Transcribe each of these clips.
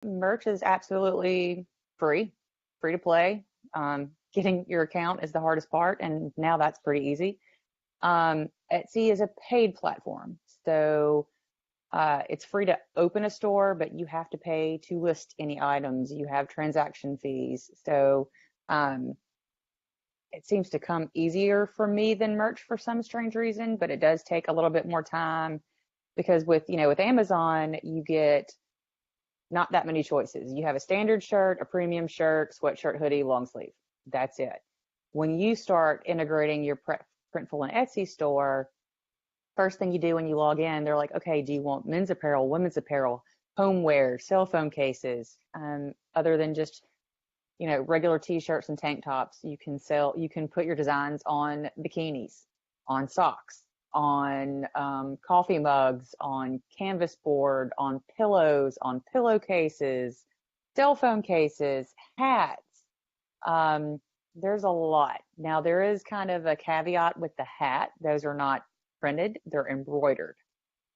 Merch is absolutely free, free to play. Getting your account is the hardest part, and now that's pretty easy. Etsy is a paid platform, so it's free to open a store, but you have to pay to list any items. You have transaction fees. So it seems to come easier for me than merch for some strange reason, but it does take a little bit more time because with Amazon, you get not that many choices. You have a standard shirt, a premium shirt, sweatshirt, hoodie, long sleeve. That's it. When you start integrating your Printful and Etsy store, first thing you do when you log in, they're like, okay, do you want men's apparel, women's apparel, homeware, cell phone cases, other than just, regular t-shirts and tank tops? You can put your designs on bikinis, on socks, on coffee mugs, on canvas board, on pillows, on pillowcases, cell phone cases, hats. There's a lot. Now, there is kind of a caveat with the hat. Those are not printed, they're embroidered.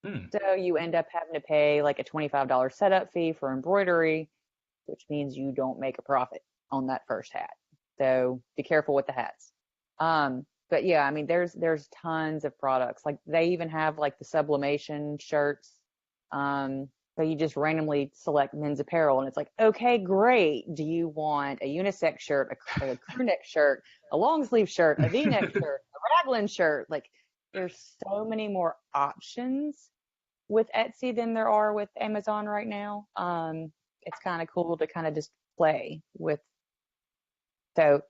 So you end up having to pay like a $25 setup fee for embroidery, which means you don't make a profit on that first hat. So be careful with the hats. But yeah, I mean, there's tons of products. Like they even have like the sublimation shirts. So you just randomly select men's apparel and it's like, okay, great. Do you want a unisex shirt, a crew neck shirt, a long sleeve shirt, a V-neck shirt, a raglan shirt? Like there's so many more options with Etsy than there are with Amazon right now. It's kind of cool to kind of just play with. So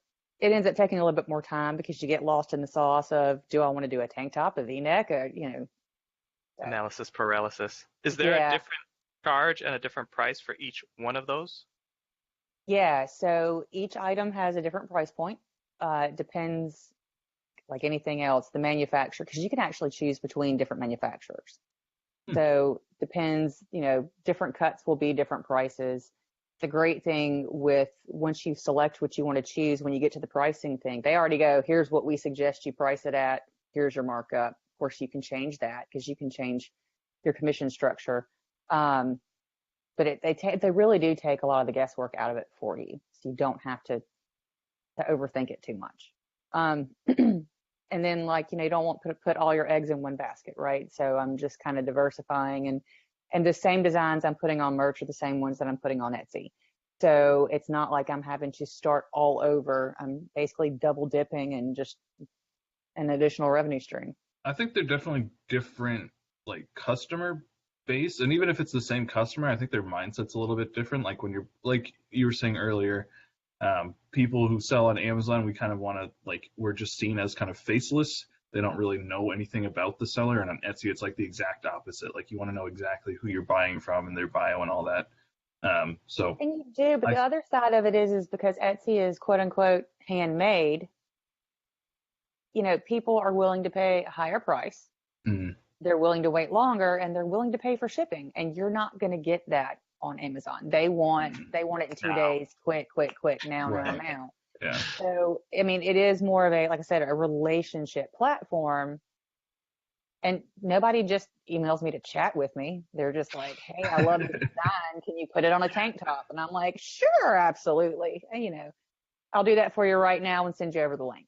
it ends up taking a little bit more time because you get lost in the sauce of, do I want to do a tank top, a V-neck, or, So. Analysis paralysis. Is there a different charge and a different price for each one of those? Yeah, so each item has a different price point. It depends, like anything else, the manufacturer, because you can actually choose between different manufacturers. So depends, different cuts will be different prices. The great thing with once you select what you want to choose, when you get to the pricing thing, they already go, here's what we suggest you price it at. Here's your markup. Of course, you can change that because you can change your commission structure. But they really do take a lot of the guesswork out of it for you. So you don't have to overthink it too much. And then you don't want to put all your eggs in one basket, right? So I'm just kind of diversifying and the same designs I'm putting on merch are the same ones that I'm putting on Etsy. So it's not like I'm having to start all over. I'm basically double dipping and just an additional revenue stream. I think they're definitely different, like customer base, and even if it's the same customer, I think their mindset's a little bit different. Like when you're, like you were saying earlier, people who sell on Amazon, we kind of want to, we're just seen as kind of faceless. They don't really know anything about the seller, and on Etsy, it's like the exact opposite. Like you want to know exactly who you're buying from and their bio and all that. And you do, but the other side of it is because Etsy is quote unquote handmade. People are willing to pay a higher price. They're willing to wait longer, and they're willing to pay for shipping. And you're not going to get that on Amazon. They want it in 2 days, quick, now. Yeah. So, I mean, it is more of a, like I said, a relationship platform. And nobody just emails me to chat with me. They're just like, hey, I love the design. Can you put it on a tank top? And I'm like, sure, absolutely. And, I'll do that for you right now and send you over the link.